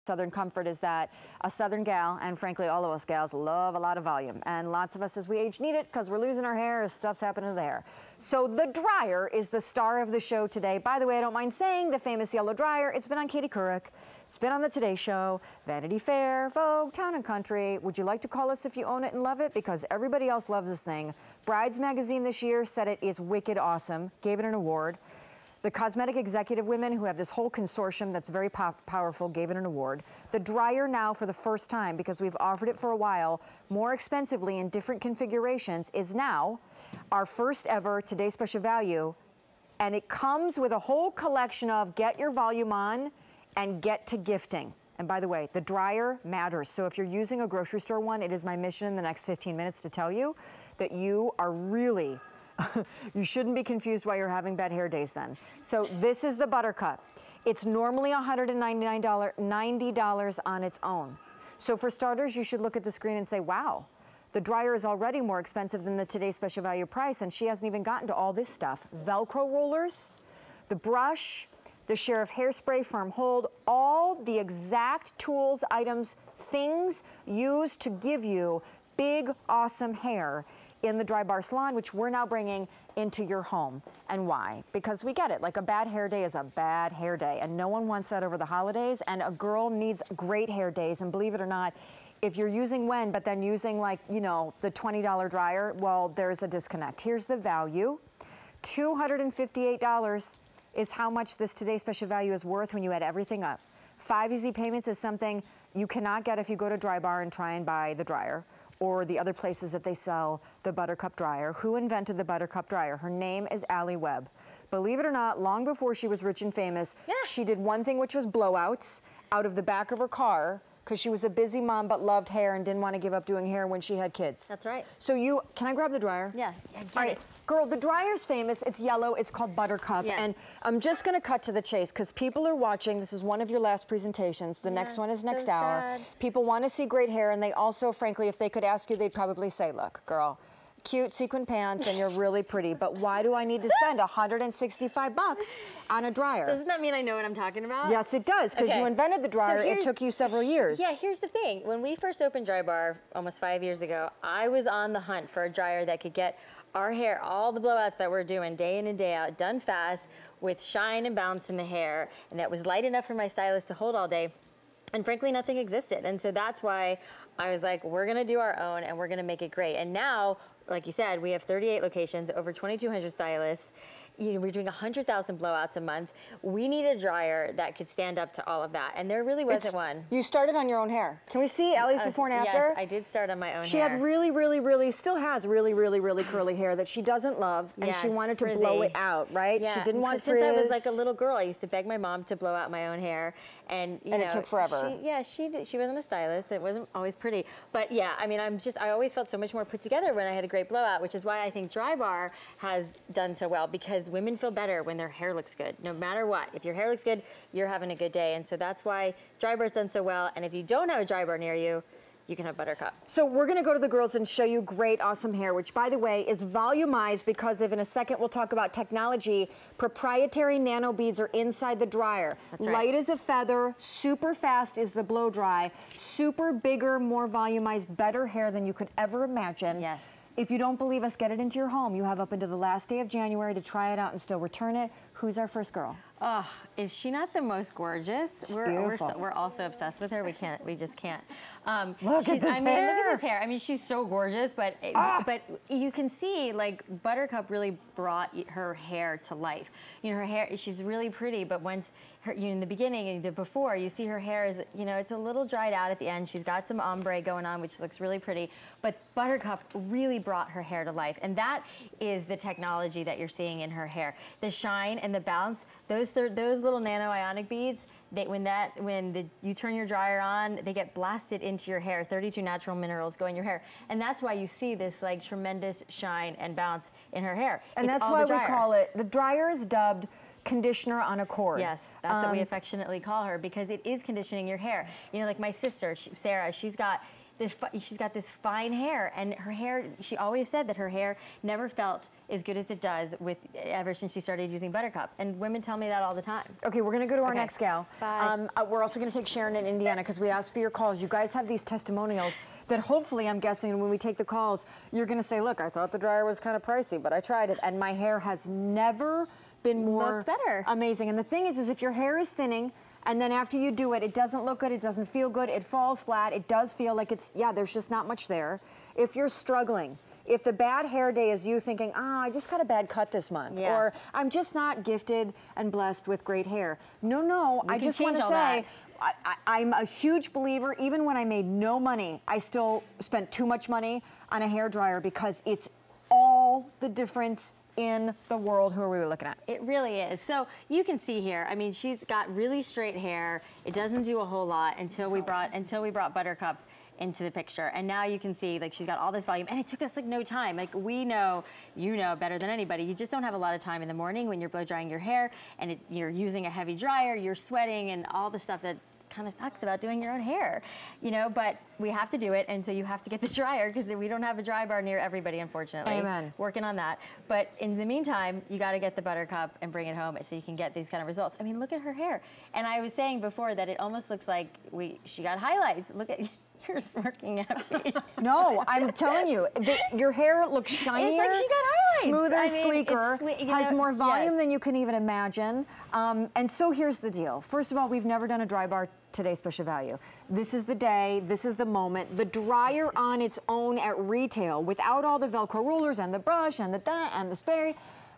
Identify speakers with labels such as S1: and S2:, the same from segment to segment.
S1: Southern Comfort is that a Southern gal, and frankly all of us gals, love a lot of volume, and lots of us as we age need it because we're losing our hair as stuff's happening to the hair. So the dryer is the star of the show today. By the way, I don't mind saying the famous yellow dryer. It's been on Katie Couric. It's been on the Today Show, Vanity Fair, Vogue, Town and Country. Would you like to call us if you own it and love it? Because everybody else loves this thing. Brides Magazine this year said it is wicked awesome, gave it an award. The Cosmetic Executive Women, who have this whole consortium that's very powerful, gave it an award. The dryer now, for the first time, because we've offered it for a while, more expensively in different configurations, is now our first ever Today's Special Value. And it comes with a whole collection of get your volume on and get to gifting. And by the way, the dryer matters. So if you're using a grocery store one, it is my mission in the next 15 minutes to tell you that you are really you shouldn't be confused why you're having bad hair days then. So this is the Buttercup. It's normally $90 on its own. So for starters, you should look at the screen and say, wow, the dryer is already more expensive than the Today's Special Value price, and she hasn't even gotten to all this stuff. Velcro rollers, the brush, the Sheriff Hairspray Firm Hold, all the exact tools, items, things used to give you big, awesome hair in the Drybar Salon, which we're now bringing into your home. And why? Because we get it, like a bad hair day is a bad hair day, and no one wants that over the holidays, and a girl needs great hair days, and believe it or not, if you're using Wen, but then using like, you know, the $20 dryer, well, there's a disconnect. Here's the value. $258 is how much this Today's Special Value is worth when you add everything up. 5 easy payments is something you cannot get if you go to Drybar and try and buy the dryer, or the other places that they sell the Buttercup dryer. Who invented the Buttercup dryer? Her name is Allie Webb. Believe it or not, long before she was rich and famous, she did one thing, which was blowouts out of the back of her car, because she was a busy mom but loved hair and didn't want to give up doing hair when she had kids.
S2: That's right.
S1: So can I grab the dryer?
S2: Yeah,
S1: all right. Girl, the dryer's famous. It's yellow. It's called Buttercup.
S2: Yes.
S1: And I'm just going to cut to the chase because people are watching. This is one of your last presentations. The next one is next hour.
S2: Sad.
S1: People want to see great hair, and they also, frankly, if they could ask you, they'd probably say, look, girl, cute sequin pants and you're really pretty, but why do I need to spend $165 on a dryer?
S2: Doesn't that mean I know what I'm talking about?
S1: Yes, it does, because you invented the dryer. It took you several years.
S2: Yeah, here's the thing. When we first opened Drybar almost 5 years ago, I was on the hunt for a dryer that could get our hair, all the blowouts that we're doing day in and day out, done fast with shine and bounce in the hair, and that was light enough for my stylist to hold all day. And frankly, nothing existed. And so that's why I was like, we're gonna do our own and we're gonna make it great. And now, like you said, we have 38 locations, over 2,200 stylists. You know, we're doing 100,000 blowouts a month. We need a dryer that could stand up to all of that, and there really wasn't one.
S1: You started on your own hair. Can we see Allie's before and after?
S2: Yes, I did start on my own hair.
S1: She had really, still has really curly hair that she doesn't love, and she wanted to blow it out, right?
S2: Yeah.
S1: She didn't want
S2: Since
S1: frizz.
S2: I was like a little girl, I used to beg my mom to blow out my own hair, and you know,
S1: it took forever.
S2: She wasn't a stylist. It wasn't always pretty, but yeah, I mean, I always felt so much more put together when I had a great blowout, which is why I think Drybar has done so well, because women feel better when their hair looks good, no matter what. If your hair looks good, you're having a good day, and so that's why Drybar's done so well. And if you don't have a Drybar near you, you can have Buttercup.
S1: So we're gonna go to the girls and show you great, awesome hair, which by the way is volumized because of, in a second, we'll talk about technology. Proprietary nano beads are inside the dryer.
S2: That's right.
S1: Light as a feather, super fast is the blow dry, super bigger, more volumized, better hair than you could ever imagine.
S2: Yes.
S1: If you don't believe us, get it into your home. You have up until the last day of January to try it out and still return it. Who's our first girl?
S2: Oh, is she not the most gorgeous? We're also obsessed with her. We just can't.
S1: Look at this hair.
S2: Look at this hair. I mean, she's so gorgeous, but you can see like Buttercup really brought her hair to life. You know, her hair, she's really pretty, but once in the beginning, before, you see her hair is, you know, it's a little dried out at the end. She's got some ombre going on, which looks really pretty, but Buttercup really brought her hair to life, and that is the technology that you're seeing in her hair. The shine and the bounce, those little nano ionic beads, you turn your dryer on, they get blasted into your hair. 32 natural minerals go in your hair, and that's why you see this like tremendous shine and bounce in her hair.
S1: And that's why we call it, the dryer is dubbed conditioner on a cord.
S2: Yes, that's what we affectionately call her, because it is conditioning your hair. You know, like my sister, Sarah, she's got she's got this fine hair, and her hair, she always said that her hair never felt as good as it does ever since she started using Buttercup. And women tell me that all the time.
S1: Okay, we're going to go to our next gal.
S2: Bye.
S1: We're also going to take Sharon in Indiana because we asked for your calls. You guys have these testimonials that hopefully, I'm guessing, when we take the calls, you're going to say, look, I thought the dryer was kind of pricey, but I tried it, and my hair has never been more
S2: Looked better.
S1: amazing. And the thing is if your hair is thinning, and then after you do it, it doesn't look good, it doesn't feel good, it falls flat, it does feel like there's just not much there. If you're struggling, if the bad hair day is you thinking, I just got a bad cut this month, or I'm just not gifted and blessed with great hair. No, I just want to say, I'm a huge believer, even when I made no money, I still spent too much money on a hair dryer because it's all the difference in the world. Who are we looking at?
S2: It really is. So you can see here, I mean, she's got really straight hair. It doesn't do a whole lot until we brought Buttercup into the picture. And now you can see, like, she's got all this volume, and it took us like no time. Like, we know, you know better than anybody, you just don't have a lot of time in the morning when you're blow drying your hair and you're using a heavy dryer, you're sweating, and all the stuff that kind of sucks about doing your own hair, you know, but we have to do it, and so you have to get the dryer because we don't have a dry bar near everybody, unfortunately.
S1: Amen.
S2: Working on that. But in the meantime, you got to get the Buttercup and bring it home so you can get these kind of results. I mean, look at her hair. And I was saying before that it almost looks like she got highlights. Look at you're smirking at me.
S1: No, I'm telling you, your hair looks shinier,
S2: it's like she got highlights.
S1: smoother,
S2: I mean,
S1: sleeker, has more volume than you can even imagine. And so here's the deal. First of all, we've never done a dry bar Today Special Value. This is the day, this is the moment. The dryer on its own at retail, without all the Velcro rollers and the brush and the spray,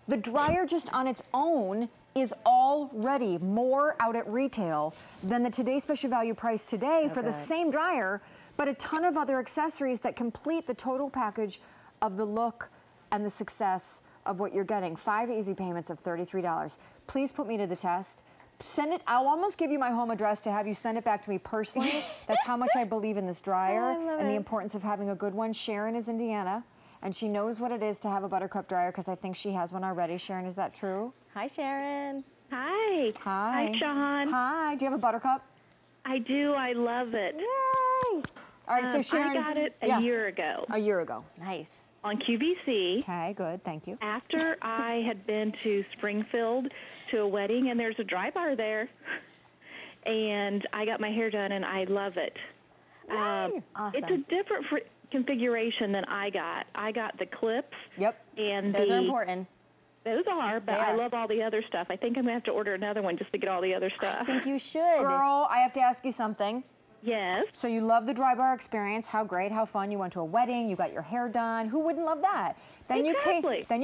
S1: the dryer just on its own is already more out at retail than the Today Special Value price today for the same dryer, but a ton of other accessories that complete the total package of the look and the success of what you're getting. 5 easy payments of $33. Please put me to the test. Send it. I'll almost give you my home address to have you send it back to me personally. That's how much I believe in this dryer and the importance of having a good one. Sharon is Indiana, and she knows what it is to have a Buttercup dryer because I think she has one already. Sharon, is that true?
S2: Hi, Sharon.
S3: Hi.
S1: Hi.
S3: Hi, Sean.
S1: Hi. Do you have a Buttercup?
S3: I do. I love it.
S1: Yay! All right, so Sharon.
S3: I got it a year ago.
S1: A year ago.
S2: Nice.
S3: On QVC.
S1: Okay, good. Thank you.
S3: After I had been to Springfield to a wedding, and there's a dry bar there, and I got my hair done, and I love it.
S2: Awesome.
S3: It's a different configuration than I got. I got the clips.
S1: Yep.
S3: And
S2: those are important.
S3: Those are, but I love all the other stuff. I think I'm going to have to order another one just to get all the other stuff.
S2: I think you should.
S1: Girl, I have to ask you something.
S3: Yes.
S1: So you love the dry bar experience. How great, how fun. You went to a wedding, you got your hair done. Who wouldn't love that? Then you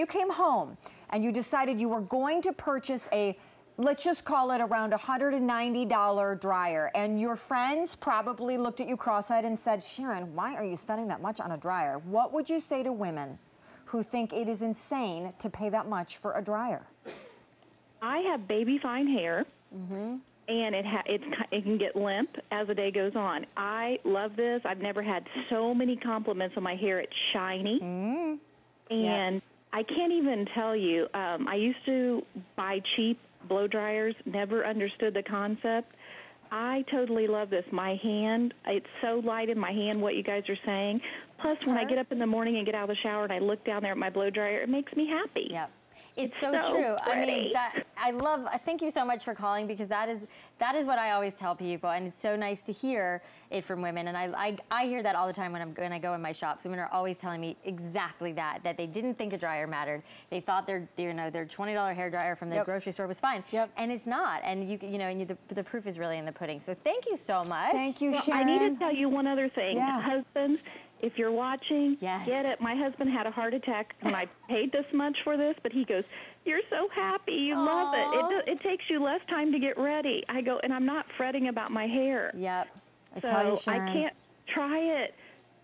S1: came home and you decided you were going to purchase a, let's just call it around $190 dryer. And your friends probably looked at you cross-eyed and said, Sharon, why are you spending that much on a dryer? What would you say to women who think it is insane to pay that much for a dryer?
S3: I have baby fine hair. Mm-hmm. And it can get limp as the day goes on. I love this. I've never had so many compliments on my hair. It's shiny. And I can't even tell you. I used to buy cheap blow dryers, never understood the concept. I totally love this. My hand, it's so light in my hand, what you guys are saying. Plus, when I get up in the morning and get out of the shower and I look down there at my blow dryer, it makes me happy.
S2: Yep. It's so true.
S3: Pretty.
S2: I mean, thank you so much for calling, because that is what I always tell people, and it's so nice to hear it from women. And I hear that all the time when I go in my shops. Women are always telling me exactly that they didn't think a dryer mattered. They thought their $20 hair dryer from the grocery store was fine.
S1: Yep.
S2: And it's not. And the proof is really in the pudding. So thank you so much.
S1: Thank you, Sharon.
S3: I need to tell you one other thing.
S1: Yeah.
S3: Husbands, if you're watching, get it. My husband had a heart attack when I paid this much for this, but he goes, you're so happy. You love it. It takes you less time to get ready. I go, and I'm not fretting about my hair.
S2: Yep.
S1: I tell you,
S3: So I can't try it.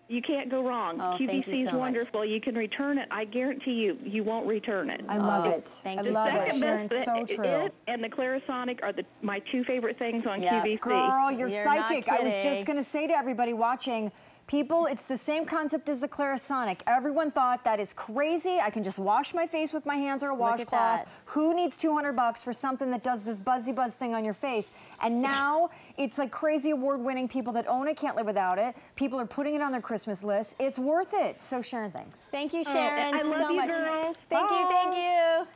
S3: You can't go wrong. QVC is wonderful. You can return it. I guarantee you won't return it.
S1: I love it.
S2: Thank
S1: I
S2: you.
S1: love it,
S3: Second
S1: Sharon.
S3: best,
S1: So true.
S3: It and the Clarisonic are my two favorite things on QVC.
S1: Girl, you're
S2: You're
S1: psychic.
S2: not
S1: I was just
S2: kidding.
S1: going to say to everybody watching, People, it's the same concept as the Clarisonic. Everyone thought that is crazy. I can just wash my face with my hands or a washcloth. Who needs $200 for something that does this buzzy buzz thing on your face? And now it's like crazy award-winning. People that own it can't live without it. People are putting it on their Christmas list. It's worth it. So Sharon, thanks.
S2: Thank you, Sharon,
S3: I love
S2: so
S3: you,
S2: much.
S3: girls.
S2: Thank you, thank you.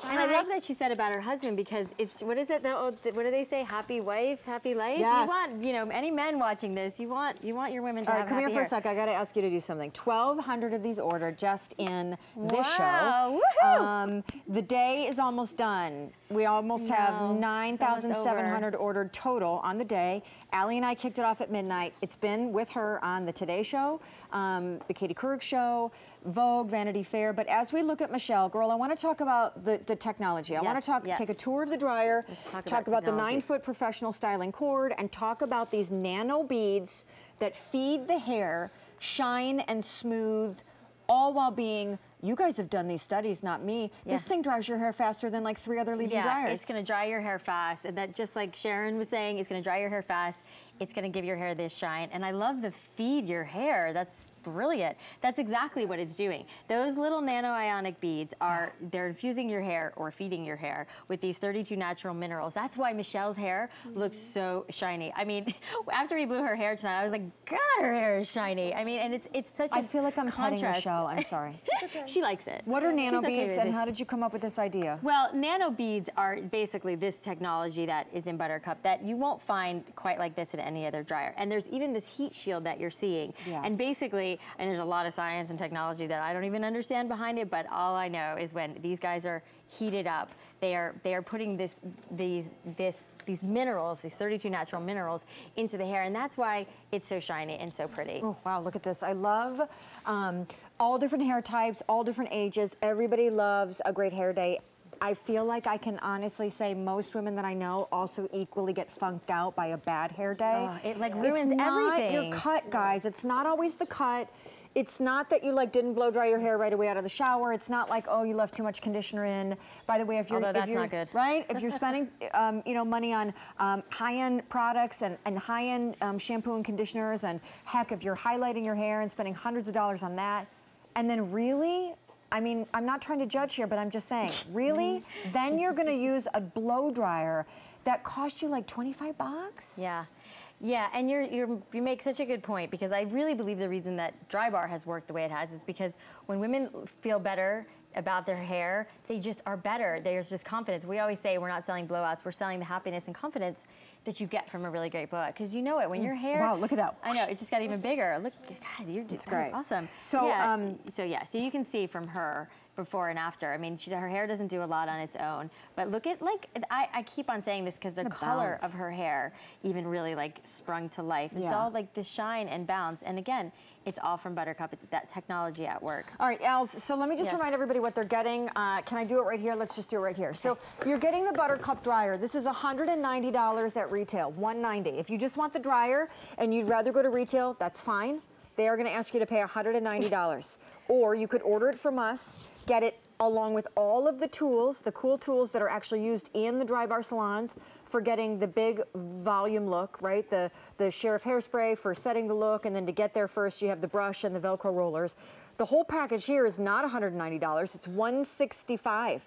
S2: And I
S3: Bye.
S2: love that she said about her husband, because it's, what is it? What do they say? Happy wife, happy life.
S1: Yes.
S2: You want, you know, any men watching this, you want your women to
S1: All
S2: have
S1: right, come here
S2: happy
S1: for a
S2: hair.
S1: sec. I got to ask you to do something. 1,200 of these ordered just in this
S2: Wow,
S1: show.
S2: woohoo!
S1: The day is almost done. We almost have
S2: No, it's almost
S1: 9,700 ordered total on the day. Allie and I kicked it off at midnight. It's been with her on the Today Show, the Katie Couric Show, Vogue, Vanity Fair. But as we look at Michelle, girl, I want to talk about the technology. I want to take a tour of the dryer, talk about the 9-foot professional styling cord, and talk about these nano beads that feed the hair, shine and smooth, all while being, you guys have done these studies, not me. This thing dries your hair faster than like 3 other leading dryers.
S2: It's going to dry your hair fast. And that, just like Sharon was saying, it's going to dry your hair fast. It's going to give your hair this shine. And I love the feed your hair. That's brilliant. That's exactly what it's doing. Those little nano ionic beads are, they're infusing your hair or feeding your hair with these 32 natural minerals. That's why Michelle's hair looks so shiny. I mean, after we blew her hair tonight, I was like, God, her hair is shiny. I mean, and it's such a
S1: I feel like I'm cutting
S2: contrast.
S1: Michelle. I'm sorry.
S2: She likes it.
S1: What are nano
S2: She's okay
S1: beads
S2: with
S1: and
S2: it.
S1: how did you come up with this idea?
S2: Well, nano beads are basically this technology that is in Buttercup that you won't find quite like this in any other dryer. And there's even this heat shield that you're seeing.
S1: Yeah.
S2: And basically, and there's a lot of science and technology that I don't even understand behind it, but all I know is when these guys are heated up, they are putting these minerals, these 32 natural minerals, into the hair, and that's why it's so shiny and so pretty.
S1: Oh, wow, look at this. I love all different hair types, all different ages. Everybody loves a great hair day. I feel like I can honestly say most women that I know also equally get funked out by a bad hair day.
S2: It like ruins
S1: it's not
S2: everything.
S1: your cut, guys. It's not always the cut. It's not that you like didn't blow dry your hair right away out of the shower. It's not like, oh, you left too much conditioner in. By the way, if you're,
S2: Although that's not good.
S1: Right? If you're spending, you know, money on high-end products and high-end shampoo and conditioners, and heck, if you're highlighting your hair and spending hundreds of dollars on that, and then really, I mean, I'm not trying to judge here, but I'm just saying, really? Then you're going to use a blow dryer that cost you like 25 bucks?
S2: Yeah. Yeah, and you make such a good point, because I really believe the reason that Drybar has worked the way it has is because when women feel better about their hair, they just are better. There's just confidence. We always say we're not selling blowouts, we're selling the happiness and confidence that you get from a really great blowout, because you know it when your hair.
S1: Wow, look at that.
S2: I know, it just got even bigger. Look, God, you're just
S1: great.
S2: awesome.
S1: So,
S2: yeah, so you can see from her before and after. I mean, her hair doesn't do a lot on its own, but look at, like, I keep on saying this because the color
S1: bounce.
S2: of her hair even really like sprung to life. It's all like the shine and bounce. And again, it's all from Buttercup. It's that technology at work.
S1: All right, Els, so let me just remind everybody what they're getting. Can I do it right here? Let's just do it right here. So you're getting the Buttercup dryer. This is $190 at retail, $190. If you just want the dryer and you'd rather go to retail, that's fine. They are going to ask you to pay $190. Or you could order it from us, get it along with all of the tools, the cool tools that are actually used in the Drybar salons for getting the big volume look, right? The Sheriff hairspray for setting the look, and then to get there first, you have the brush and the Velcro rollers. The whole package here is not $190, it's $165.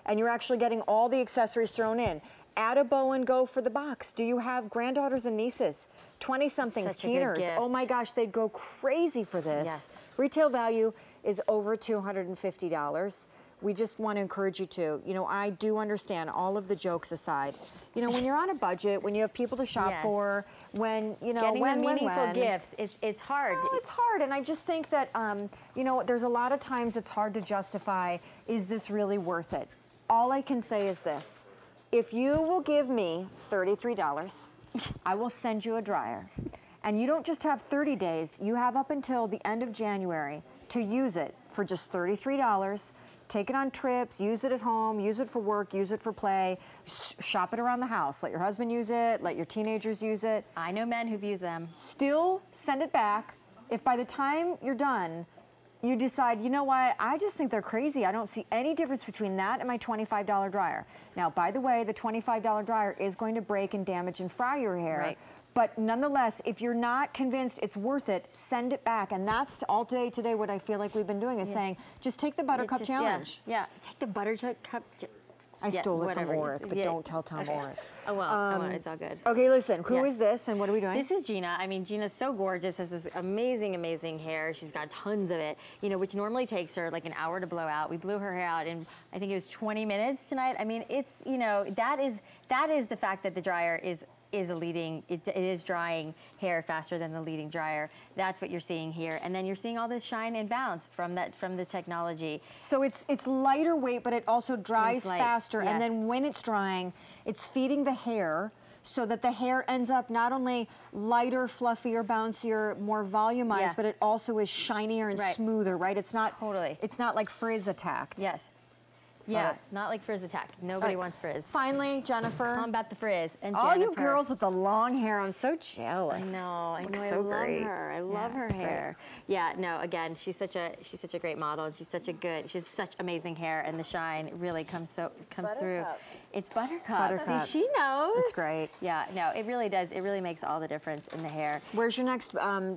S1: And you're actually getting all the accessories thrown in. Add a bow and go for the box. Do you have granddaughters and nieces? 20-somethings,
S2: Such a good
S1: teeners.
S2: gift.
S1: Oh my gosh, they'd go crazy for this.
S2: Yes.
S1: Retail value is over $250. We just want to encourage you to. You know, I do understand, all of the jokes aside. You know, when you're on a budget, when you have people to shop for, when, you know,
S2: getting
S1: when,
S2: the meaningful
S1: when.
S2: gifts, it's hard.
S1: Well, it's hard, and I just think that, you know, there's a lot of times it's hard to justify, is this really worth it? All I can say is this. If you will give me $33, I will send you a dryer. And you don't just have 30 days, you have up until the end of January to use it for just $33. Take it on trips, use it at home, use it for work, use it for play, shop it around the house. Let your husband use it, let your teenagers use it.
S2: I know men who've used them.
S1: Still send it back. If by the time you're done, you decide, you know what, I just think they're crazy. I don't see any difference between that and my $25 dryer. Now, by the way, the $25 dryer is going to break and damage and fry your hair.
S2: Right.
S1: But nonetheless, if you're not convinced it's worth it, send it back. And that's all day today what I feel like we've been doing is saying, just take the Buttercup Challenge.
S2: Yeah, take the Buttercup.
S1: I stole it from
S2: whatever.
S1: Auric, but don't tell Tom Auric.
S2: Oh, well, I won't. It's all good.
S1: Okay, listen, who is this and what are we doing?
S2: This is Gina. I mean, Gina's so gorgeous, has this amazing, amazing hair. She's got tons of it, you know, which normally takes her like an hour to blow out. We blew her hair out in, I think it was 20 minutes tonight. I mean, it's, you know, that is the fact that the dryer is a leading, it is drying hair faster than the leading dryer. That's what you're seeing here. And then you're seeing all this shine and bounce from the technology.
S1: So it's lighter weight, but it also dries faster.
S2: Yes.
S1: And then when it's drying, it's feeding the hair so that the hair ends up not only lighter, fluffier, bouncier, more volumized, but it also is shinier and smoother, right? It's not it's not like frizz attacked.
S2: Yes. Yeah, not like frizz attack. Nobody wants frizz.
S1: Finally, Jennifer.
S2: Combat the frizz. And
S1: all
S2: Jennifer.
S1: you girls with the long hair, I'm so jealous.
S2: I know.
S1: Looks
S2: I
S1: so
S2: love
S1: great.
S2: her. I love her hair. Yeah, no, again, she's such a great model. And she has such amazing hair, and the shine really comes through. It's Buttercup. See, she knows.
S1: It's great.
S2: Yeah, no, it really does. It really makes all the difference in the hair.
S1: Where's your next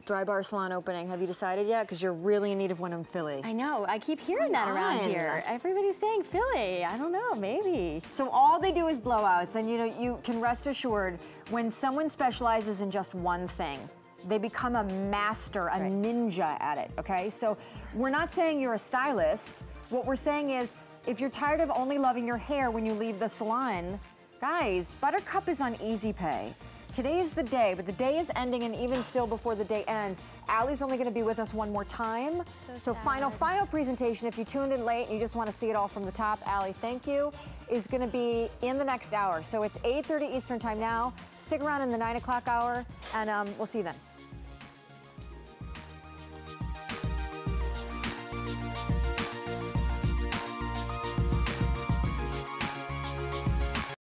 S1: dry bar salon opening? Have you decided yet? Because you're really in need of one in Philly.
S2: I know. I keep hearing that around here. Everybody's saying Philly. I don't know. Maybe.
S1: So all they do is blowouts, and you know, you can rest assured when someone specializes in just one thing, they become a master, a ninja at it, okay? So we're not saying you're a stylist. What we're saying is, if you're tired of only loving your hair when you leave the salon, guys, Buttercup is on Easy Pay. Today is the day, but the day is ending, and even still before the day ends, Allie's only gonna be with us one more time. So final presentation, if you tuned in late and you just wanna see it all from the top, Allie, thank you, is gonna be in the next hour. So it's 8:30 Eastern time now. Stick around in the 9 o'clock hour, and we'll see you then.